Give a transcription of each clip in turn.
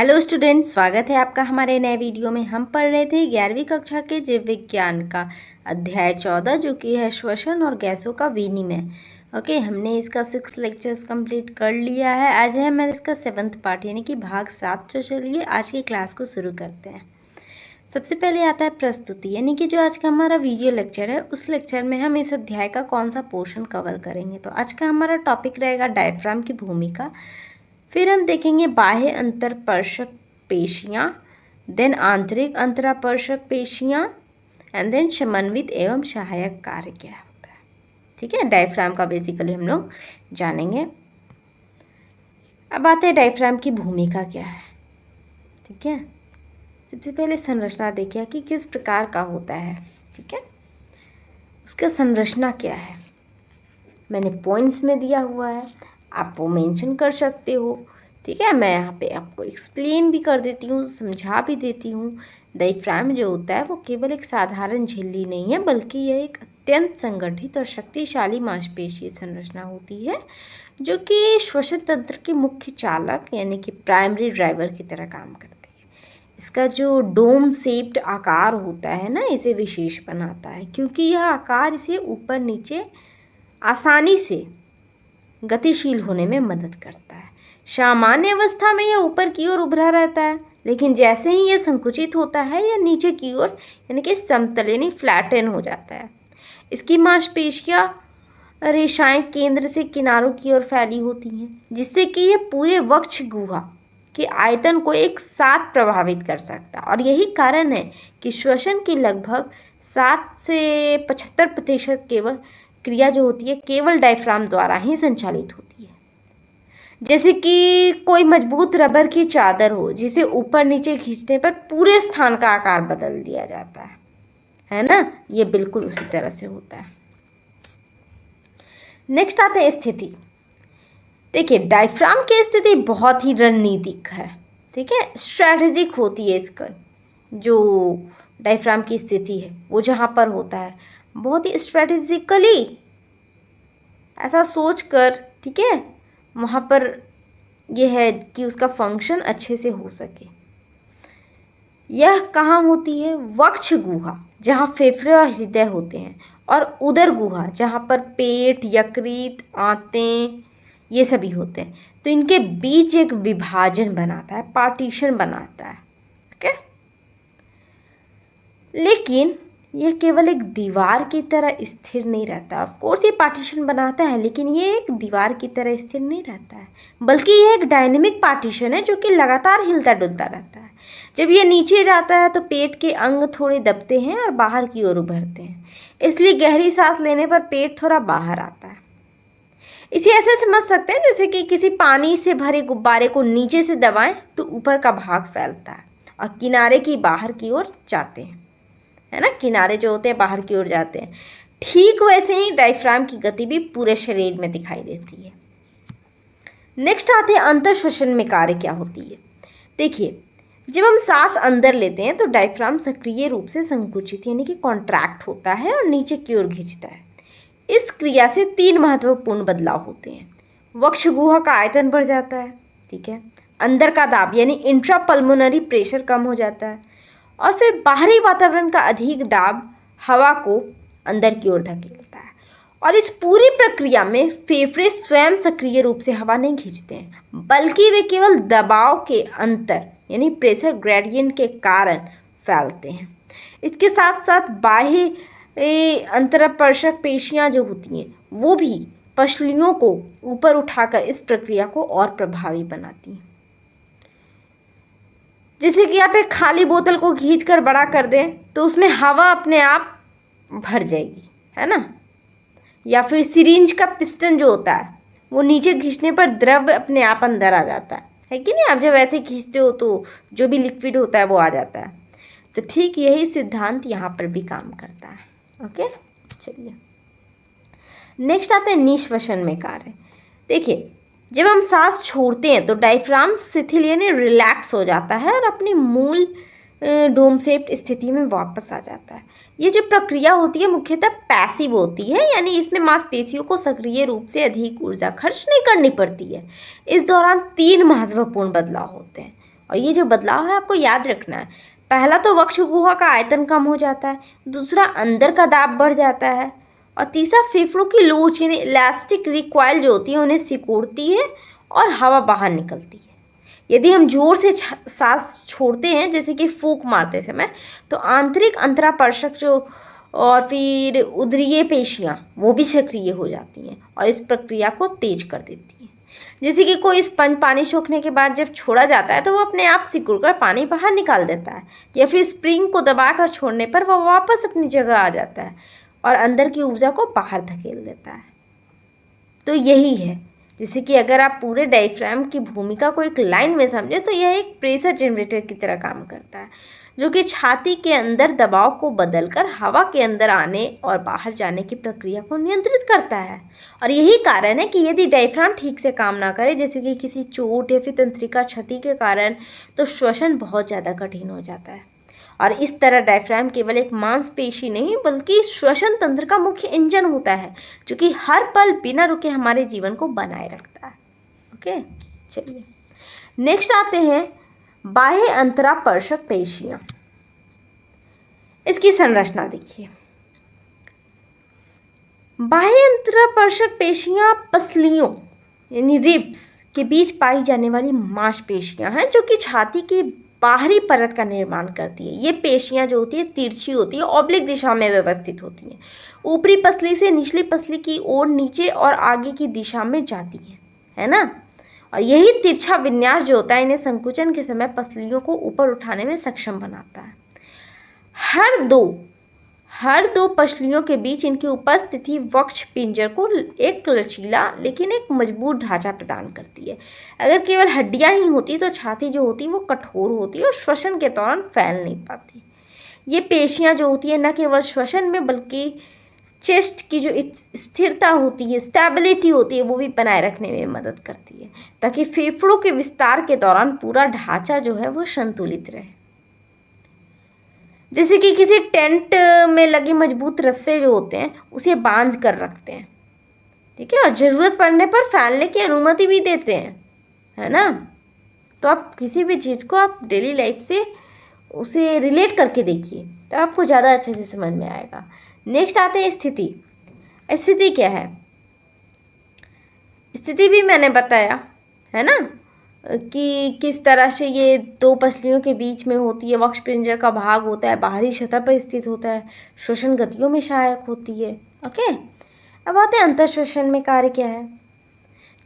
Hello student, स्वागत है आपका हमारे नए वीडियो में। हम पढ़ रहे थे 11वीं कक्षा के जीव विज्ञान का अध्याय 14 जो कि है श्वसन और गैसों का विनिमय। ओके, हमने इसका 6 लेक्चर्स कंप्लीट कर लिया है। आज है हमारा इसका 7th पार्ट यानी कि भाग 7। तो चलिए आज की क्लास को शुरू करते हैं। सबसे पहले आता है प्रस्तुति, यानी कि जो आज का हमारा वीडियो लेक्चर है उस लेक्चर में हम इस अध्याय का कौन सा पोर्शन कवर करेंगे। तो आज का हमारा टॉपिक रहेगा डायफ्राम की भूमिका, फिर हम देखेंगे बाह्य अंतरपर्शक पेशियाँ, देन आंतरिक अंतरापर्शक पेशियाँ, एंड देन समन्वित एवं सहायक कार्य क्या होता है। ठीक है, डायफ्राम का बेसिकली हम लोग जानेंगे। अब आते हैं डायफ्राम की भूमिका क्या है। ठीक है, सबसे पहले संरचना देखिए कि किस प्रकार का होता है। ठीक है, उसका संरचना क्या है मैंने पॉइंट्स में दिया हुआ है, आप वो मेंशन कर सकते हो। ठीक है, मैं यहाँ पे आपको एक्सप्लेन भी कर देती हूँ, समझा भी देती हूँ। डायफ्राम जो होता है वो केवल एक साधारण झिल्ली नहीं है, बल्कि यह एक अत्यंत संगठित और शक्तिशाली मांसपेशीय संरचना होती है जो कि श्वसन तंत्र के मुख्य चालक यानी कि प्राइमरी ड्राइवर की तरह काम करती है। इसका जो डोम शेप्ड आकार होता है ना, इसे विशेष बनाता है क्योंकि यह आकार इसे ऊपर नीचे आसानी से गतिशील होने में मदद करता है। सामान्य अवस्था में यह ऊपर की ओर उभरा रहता है, लेकिन जैसे ही यह संकुचित होता है यह नीचे की ओर यानी कि समतल यानी फ्लैटन हो जाता है। इसकी मांसपेशियां रेशाएं केंद्र से किनारों की ओर फैली होती हैं, जिससे कि यह पूरे वक्ष गुहा के आयतन को एक साथ प्रभावित कर सकता है। और यही कारण है कि श्वसन की लगभग 60 से 75% केवल क्रिया जो होती है केवल डायफ्राम द्वारा ही संचालित होती है। जैसे कि कोई मजबूत रबर की चादर हो जिसे ऊपर नीचे खींचने पर पूरे स्थान का आकार बदल दिया जाता है ना, ये बिल्कुल उसी तरह से होता है। नेक्स्ट आते हैं स्थिति। देखिए, डायफ्राम की स्थिति बहुत ही रणनीतिक है। ठीक है, स्ट्रैटेजिक होती है। इसका जो डायफ्राम की स्थिति है वो जहाँ पर होता है बहुत ही स्ट्रैटेजिकली ऐसा सोच कर, ठीक है, वहाँ पर यह है कि उसका फंक्शन अच्छे से हो सके। यह कहाँ होती है? वक्ष गुहा जहाँ फेफड़े और हृदय होते हैं, और उदर गुहा जहाँ पर पेट, यकृत, आंतें ये सभी होते हैं। तो इनके बीच एक विभाजन बनाता है, पार्टीशन बनाता है। ठीक है, लेकिन यह केवल एक दीवार की तरह स्थिर नहीं रहता। ऑफ कोर्स ये पार्टीशन बनाता है, लेकिन ये एक दीवार की तरह स्थिर नहीं रहता है, बल्कि ये एक डायनेमिक पार्टीशन है जो कि लगातार हिलता डुलता रहता है। जब ये नीचे जाता है तो पेट के अंग थोड़े दबते हैं और बाहर की ओर उभरते हैं, इसलिए गहरी सांस लेने पर पेट थोड़ा बाहर आता है। इसे ऐसे समझ सकते हैं जैसे कि किसी पानी से भरे गुब्बारे को नीचे से दबाएं तो ऊपर का भाग फैलता है और किनारे की बाहर की ओर जाते हैं, है ना, किनारे जो होते हैं बाहर की ओर जाते हैं। ठीक वैसे ही डायफ्राम की गति भी पूरे शरीर में दिखाई देती है। नेक्स्ट आते हैं अंतःश्वसन में कार्य क्या होती है। देखिए, जब हम सांस अंदर लेते हैं तो डायफ्राम सक्रिय रूप से संकुचित यानी कि कॉन्ट्रैक्ट होता है और नीचे की ओर खींचता है। इस क्रिया से 3 महत्वपूर्ण बदलाव होते हैं। वक्ष गुहा का आयतन बढ़ जाता है, ठीक है, अंदर का दाब यानी इंट्रापल्मोनरी प्रेशर कम हो जाता है, और फिर बाहरी वातावरण का अधिक दाब हवा को अंदर की ओर धकेलता है। और इस पूरी प्रक्रिया में फेफड़े स्वयं सक्रिय रूप से हवा नहीं खींचते हैं, बल्कि वे केवल दबाव के अंतर यानी प्रेशर ग्रेडियंट के कारण फैलते हैं। इसके साथ साथ बाह्य अंतरापर्शक पेशियां जो होती हैं वो भी पसलियों को ऊपर उठाकर इस प्रक्रिया को और प्रभावी बनाती हैं। जैसे कि आप एक खाली बोतल को खींच कर बड़ा कर दें तो उसमें हवा अपने आप भर जाएगी, है ना, या फिर सिरिंज का पिस्टन जो होता है वो नीचे खींचने पर द्रव अपने आप अंदर आ जाता है कि नहीं। आप जब ऐसे खींचते हो तो जो भी लिक्विड होता है वो आ जाता है। तो ठीक यही सिद्धांत यहाँ पर भी काम करता है। ओके, चलिए नेक्स्ट आते हैं निश्वसन में कार्य। देखिए, जब हम सांस छोड़ते हैं तो डायफ्राम शिथिल यानी रिलैक्स हो जाता है और अपनी मूल डोम शेप्ड स्थिति में वापस आ जाता है। ये जो प्रक्रिया होती है मुख्यतः पैसिव होती है, यानी इसमें मांसपेशियों को सक्रिय रूप से अधिक ऊर्जा खर्च नहीं करनी पड़ती है। इस दौरान 3 महत्वपूर्ण बदलाव होते हैं और ये जो बदलाव है आपको याद रखना है। पहला तो वक्ष गुहा का आयतन कम हो जाता है, दूसरा अंदर का दाब बढ़ जाता है, और तीसरा फेफड़ों की लोच यानी इलास्टिक रिकॉइल जो होती है उन्हें सिकुड़ती है और हवा बाहर निकलती है। यदि हम जोर से सांस छोड़ते हैं जैसे कि फूंक मारते समय, तो आंतरिक अंतरापर्शक जो और फिर उदरीय पेशियाँ वो भी सक्रिय हो जाती हैं और इस प्रक्रिया को तेज कर देती हैं। जैसे कि कोई स्पंज पानी सोखने के बाद जब छोड़ा जाता है तो वो अपने आप सिकुड़कर पानी बाहर निकाल देता है, या फिर स्प्रिंग को दबाकर छोड़ने पर वह वापस अपनी जगह आ जाता है और अंदर की ऊर्जा को बाहर धकेल देता है। तो यही है, जैसे कि अगर आप पूरे डायफ्राम की भूमिका को एक लाइन में समझे तो यह एक प्रेशर जनरेटर की तरह काम करता है, जो कि छाती के अंदर दबाव को बदलकर हवा के अंदर आने और बाहर जाने की प्रक्रिया को नियंत्रित करता है। और यही कारण है कि यदि डायफ्राम ठीक से काम ना करे, जैसे कि किसी चोट या फिर तंत्रिका क्षति के कारण, तो श्वसन बहुत ज़्यादा कठिन हो जाता है। और इस तरह डायफ्राम केवल एक मांसपेशी नहीं बल्कि श्वसन तंत्र का मुख्य इंजन होता है, जो कि हर पल बिना रुके हमारे जीवन को बनाए रखता है। ओके, चलिए नेक्स्ट आते हैं बाह्य अंतरापर्शक पेशियां। इसकी संरचना देखिए। बाह्य अंतरापर्शक पेशियां पसलियों यानी रिब्स के बीच पाई जाने वाली मांसपेशियां हैं, जो कि छाती की बाहरी परत का निर्माण करती है। ये पेशियां जो होती है तिरछी होती है, ऑब्लिक दिशा में व्यवस्थित होती हैं, ऊपरी पसली से निचली पसली की ओर नीचे और आगे की दिशा में जाती है ना। और यही तिरछा विन्यास जो होता है इन्हें संकुचन के समय पसलियों को ऊपर उठाने में सक्षम बनाता है। हर दो पसलियों के बीच इनकी उपस्थिति वक्ष पिंजर को एक लचीला लेकिन एक मजबूत ढांचा प्रदान करती है। अगर केवल हड्डियां ही होती तो छाती जो होती वो कठोर होती और श्वसन के दौरान फैल नहीं पाती। ये पेशियां जो होती है न केवल श्वसन में बल्कि चेस्ट की जो स्थिरता होती है, स्टेबिलिटी होती है, वो भी बनाए रखने में मदद करती है, ताकि फेफड़ों के विस्तार के दौरान पूरा ढांचा जो है वो संतुलित रहे। जैसे कि किसी टेंट में लगे मजबूत रस्से जो होते हैं उसे बांध कर रखते हैं, ठीक है, और ज़रूरत पड़ने पर फैलने की अनुमति भी देते हैं, है ना। तो आप किसी भी चीज़ को आप डेली लाइफ से उसे रिलेट करके देखिए तो आपको ज़्यादा अच्छे से समझ में आएगा। नेक्स्ट आते हैं स्थिति। स्थिति क्या है? स्थिति भी मैंने बताया है ना कि किस तरह से ये दो पसलियों के बीच में होती है, वक्ष पिंजर का भाग होता है, बाहरी सतह पर स्थित होता है, श्वसन गतियों में सहायक होती है। ओके, अब आते हैं अंतर श्वसन में कार्य क्या है।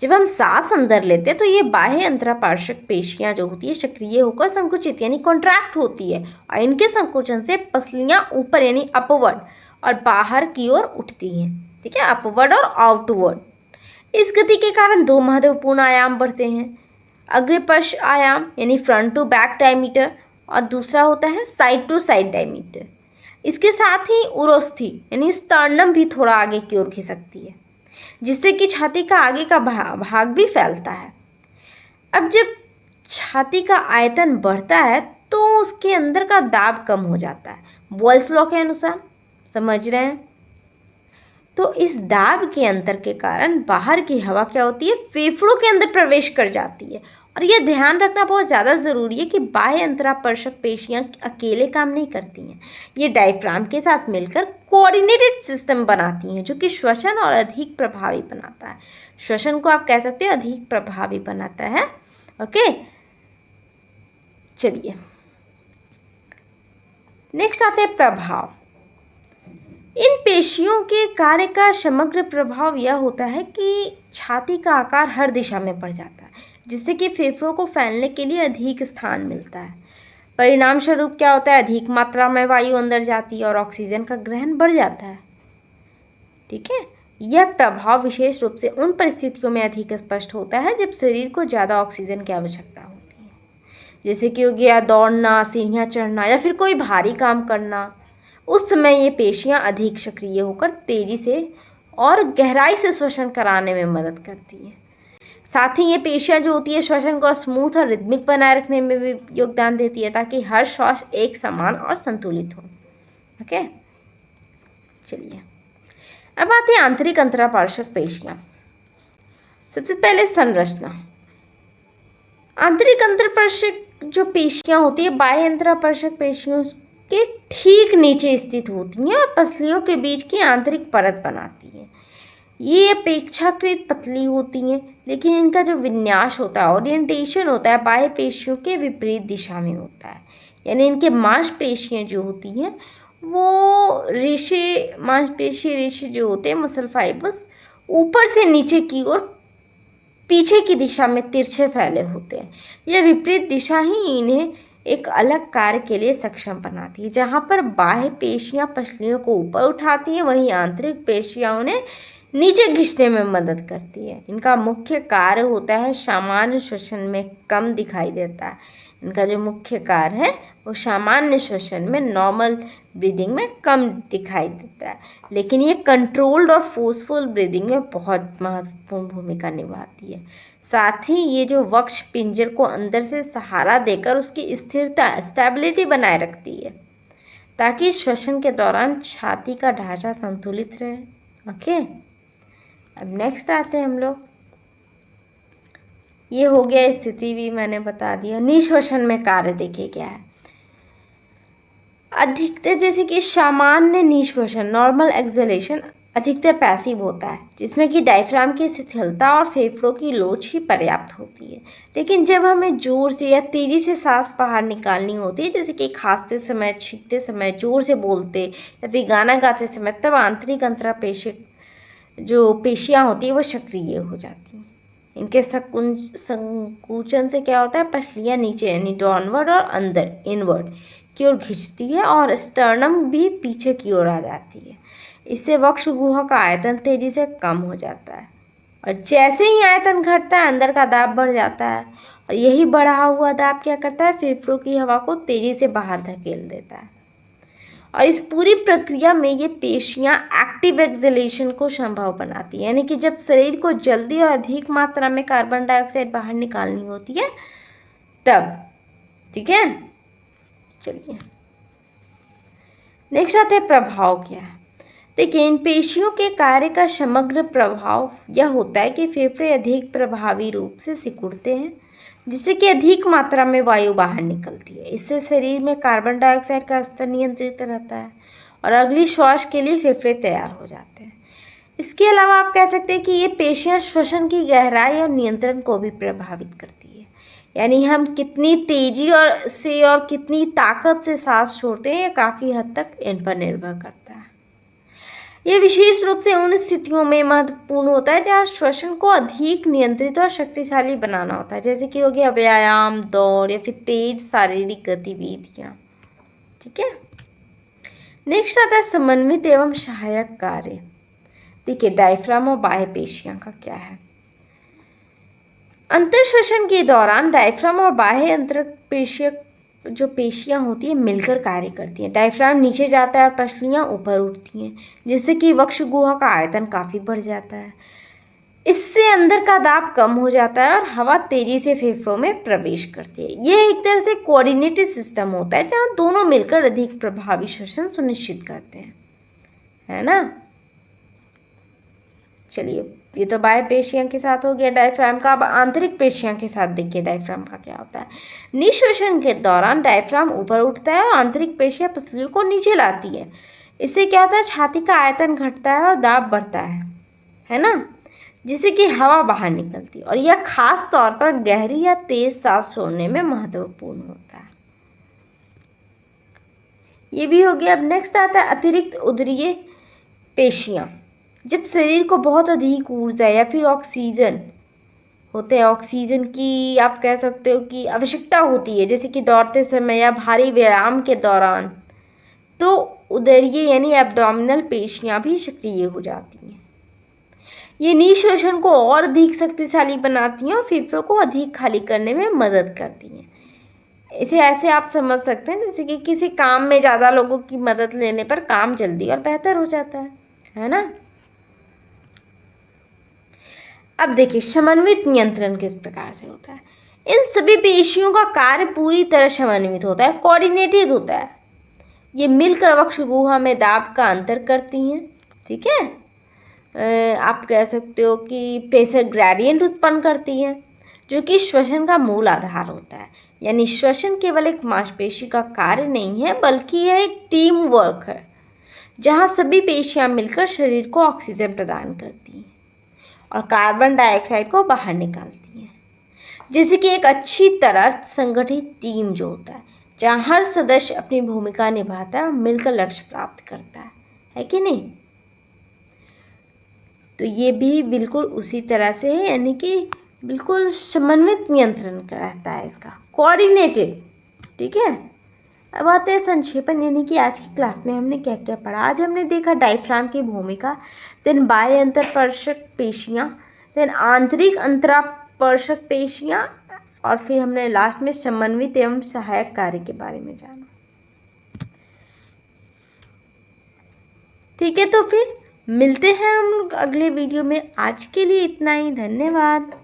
जब हम सांस अंदर लेते हैं तो ये बाह्य अंतरापार्श्विक पेशियां जो होती है सक्रिय होकर संकुचित यानी कॉन्ट्रैक्ट होती है, और इनके संकोचन से पसलियां ऊपर यानी अपवर्ड और बाहर की ओर उठती हैं, ठीक है, अपवर्ड और आउटवर्ड। इस गति के कारण दो महत्वपूर्ण आयाम बढ़ते हैं, अग्रपश आयाम यानी फ्रंट टू बैक डायमीटर, और दूसरा होता है साइड टू साइड डायमीटर। इसके साथ ही उरोस्थी यानी स्टर्नम भी थोड़ा आगे की ओर खिसकती है, जिससे कि छाती का आगे का भाग भी फैलता है। अब जब छाती का आयतन बढ़ता है तो उसके अंदर का दाब कम हो जाता है, बॉयल्स लॉ के अनुसार, समझ रहे हैं। तो इस दाब के अंतर के कारण बाहर की हवा क्या होती है, फेफड़ों के अंदर प्रवेश कर जाती है। और यह ध्यान रखना बहुत ज़्यादा ज़रूरी है कि बाह्य अंतरापर्शक पेशियां अकेले काम नहीं करती हैं, ये डायफ्राम के साथ मिलकर कोऑर्डिनेटेड सिस्टम बनाती हैं, जो कि श्वसन और अधिक प्रभावी बनाता है। श्वसन को आप कह सकते हैं अधिक प्रभावी बनाता है। ओके, चलिए नेक्स्ट आते हैं प्रभाव। इन पेशियों के कार्य का समग्र प्रभाव यह होता है कि छाती का आकार हर दिशा में बढ़ जाता है, जिससे कि फेफड़ों को फैलने के लिए अधिक स्थान मिलता है। परिणाम स्वरूप क्या होता है, अधिक मात्रा में वायु अंदर जाती है और ऑक्सीजन का ग्रहण बढ़ जाता है, ठीक है। यह प्रभाव विशेष रूप से उन परिस्थितियों में अधिक स्पष्ट होता है जब शरीर को ज़्यादा ऑक्सीजन की आवश्यकता होती है, जैसे कि हो गया दौड़ना, सीढ़ियाँ चढ़ना या फिर कोई भारी काम करना। उस समय ये पेशियां अधिक सक्रिय होकर तेजी से और गहराई से श्वसन कराने में मदद करती हैं। साथ ही ये पेशियां जो होती है श्वसन को स्मूथ और रिदमिक बनाए रखने में भी योगदान देती है, ताकि हर श्वास एक समान और संतुलित हो। ओके, चलिए अब आते हैं आंतरिक अंतरापार्श्विक पेशियां। सबसे पहले संरचना। आंतरिक अंतरापार्श्विक जो पेशियाँ होती है बाह्य अंतरापर्शक पेशियों के ठीक नीचे स्थित होती हैं और पसलियों के बीच की आंतरिक परत बनाती हैं। ये अपेक्षाकृत पतली होती हैं, लेकिन इनका जो विन्यास होता है, ओरिएंटेशन होता है, बाह्य पेशियों के विपरीत दिशा में होता है। यानी इनके मांसपेशियाँ जो होती हैं वो मांसपेशी रेशे जो होते हैं, मसल फाइबर्स, ऊपर से नीचे की ओर पीछे की दिशा में तिरछे फैले होते हैं। यह विपरीत दिशा ही इन्हें एक अलग कार्य के लिए सक्षम बनाती है। जहाँ पर बाह्य पेशियाँ पसलियों को ऊपर उठाती हैं, वहीं आंतरिक पेशियाँ उन्हें नीचे खींचने में मदद करती है। इनका मुख्य कार्य होता है, सामान्य श्वसन में कम दिखाई देता है। इनका जो मुख्य कार्य है वो सामान्य श्वसन में, नॉर्मल ब्रीदिंग में कम दिखाई देता है, लेकिन ये कंट्रोल्ड और फोर्सफुल ब्रीदिंग में बहुत महत्वपूर्ण भूमिका निभाती है। साथ ही ये जो वक्ष पिंजर को अंदर से सहारा देकर उसकी स्थिरता, स्टेबिलिटी बनाए रखती है, ताकि श्वसन के दौरान छाती का ढांचा संतुलित रहे। ओके, अब नेक्स्ट आते हैं हम लोग। ये हो गया, स्थिति भी मैंने बता दिया। निश्वसन में कार्य देखे क्या है। अधिकतर जैसे कि सामान्य निश्वसन, नॉर्मल एक्सहेलेशन, अधिकतर पैसिव होता है, जिसमें कि डायफ्राम की शिथिलता और फेफड़ों की लोच ही पर्याप्त होती है। लेकिन जब हमें जोर से या तेज़ी से सांस बाहर निकालनी होती है, जैसे कि खांसते समय, छींकते समय, जोर से बोलते या फिर गाना गाते समय, तब आंतरिक अंतरापेशिक जो पेशियाँ होती है वो सक्रिय हो जाती हैं। इनके संकुचन से क्या होता है, पसलियाँ नीचे यानी डाउनवर्ड और अंदर इनवर्ड की ओर खिंचती है और स्टर्नम भी पीछे की ओर आ जाती है। इससे वक्ष गुहा का आयतन तेजी से कम हो जाता है, और जैसे ही आयतन घटता है अंदर का दाब बढ़ जाता है, और यही बढ़ा हुआ दाब क्या करता है, फेफड़ों की हवा को तेजी से बाहर धकेल देता है। और इस पूरी प्रक्रिया में ये पेशियाँ एक्टिव एक्सहेलेशन को संभव बनाती है, यानी कि जब शरीर को जल्दी और अधिक मात्रा में कार्बन डाइऑक्साइड बाहर निकालनी होती है तब। ठीक है, चलिए नेक्स्ट आते हैं प्रभाव क्या है। देखिए, इन पेशियों के कार्य का समग्र प्रभाव यह होता है कि फेफड़े अधिक प्रभावी रूप से सिकुड़ते हैं, जिससे कि अधिक मात्रा में वायु बाहर निकलती है। इससे शरीर में कार्बन डाइऑक्साइड का स्तर नियंत्रित रहता है और अगली श्वास के लिए फेफड़े तैयार हो जाते हैं। इसके अलावा आप कह सकते हैं कि ये पेशियाँ श्वसन की गहराई और नियंत्रण को भी प्रभावित करती है, यानी हम कितनी तेजी और कितनी ताकत से सांस छोड़ते हैं, ये काफ़ी हद तक इन पर निर्भर करता है। यह विशेष रूप से उन स्थितियों में महत्वपूर्ण होता है जहाँ श्वसन को अधिक नियंत्रित और शक्तिशाली बनाना होता है, जैसे कि हो गया व्यायाम, दौड़ या फिर तेज शारीरिक गतिविधियाँ। ठीक है, नेक्स्ट आता है समन्वित एवं सहायक कार्य। देखिए, डायफ्राम और बाह्य पेशियाँ का क्या है। अंतःश्वसन के दौरान डायफ्राम और बाह्य अंतरपेशीय जो पेशियाँ होती हैं मिलकर कार्य करती हैं। डायफ्राम नीचे जाता है और पसलियाँ ऊपर उठती हैं, जिससे कि वक्ष गुहा का आयतन काफ़ी बढ़ जाता है। इससे अंदर का दाब कम हो जाता है और हवा तेजी से फेफड़ों में प्रवेश करती है। यह एक तरह से कोऑर्डिनेटेड सिस्टम होता है, जहाँ दोनों मिलकर अधिक प्रभावी श्वसन सुनिश्चित करते हैं, है ना। चलिए, ये तो बाह्य पेशियों के साथ हो गया डायफ्राम का। अब आंतरिक पेशियों के साथ देखिए डायफ्राम का क्या होता है। निश्वसन के दौरान डायफ्राम ऊपर उठता है और आंतरिक पेशियाँ पसलियों को नीचे लाती है। इससे क्या होता है, छाती का आयतन घटता है और दाब बढ़ता है ना, जिससे कि हवा बाहर निकलती है, और यह खास तौर पर गहरी या तेज सांस छोड़ने में महत्वपूर्ण होता है। ये भी हो गया। अब नेक्स्ट आता है अतिरिक्त उदरीय पेशियाँ। जब शरीर को बहुत अधिक ऊर्जा या फिर ऑक्सीजन की आप कह सकते हो कि आवश्यकता होती है, जैसे कि दौड़ते समय या भारी व्यायाम के दौरान, तो उदरीय यानी एब्डोमिनल पेशियाँ भी सक्रिय हो जाती हैं। ये निश्वसन को और अधिक शक्तिशाली बनाती हैं और फेफड़ों को अधिक खाली करने में मदद करती हैं। इसे ऐसे आप समझ सकते हैं जैसे कि किसी काम में ज़्यादा लोगों की मदद लेने पर काम जल्दी और बेहतर हो जाता है ना। अब देखिए, समन्वित नियंत्रण किस प्रकार से होता है। इन सभी पेशियों का कार्य पूरी तरह समन्वित होता है, कोऑर्डिनेटेड होता है। ये मिलकर वक्ष गुहा में दाब का अंतर करती हैं। ठीक है, आप कह सकते हो कि प्रेशर ग्रेडियंट उत्पन्न करती हैं, जो कि श्वसन का मूल आधार होता है। यानी श्वसन केवल एक मांसपेशी का कार्य नहीं है, बल्कि यह एक टीम वर्क है जहाँ सभी पेशियाँ मिलकर शरीर को ऑक्सीजन प्रदान करती हैं और कार्बन डाइऑक्साइड को बाहर निकालती हैं। जैसे कि एक अच्छी तरह संगठित टीम जो होता है, जहाँ हर सदस्य अपनी भूमिका निभाता है और मिलकर लक्ष्य प्राप्त करता है कि नहीं। तो ये भी बिल्कुल उसी तरह से है, यानी कि बिल्कुल समन्वित नियंत्रण रहता है इसका, कोऑर्डिनेटेड। ठीक है, अब आते हैं संक्षेपण, यानी कि आज की क्लास में हमने क्या क्या पढ़ा। आज हमने देखा डायफ्राम की भूमिका, देन बाह्य अंतरपर्शक पेशियाँ, देन आंतरिक अंतरापर्शक पेशियाँ, और फिर हमने लास्ट में समन्वित एवं सहायक कार्य के बारे में जाना। ठीक है, तो फिर मिलते हैं हम लोग अगले वीडियो में। आज के लिए इतना ही, धन्यवाद।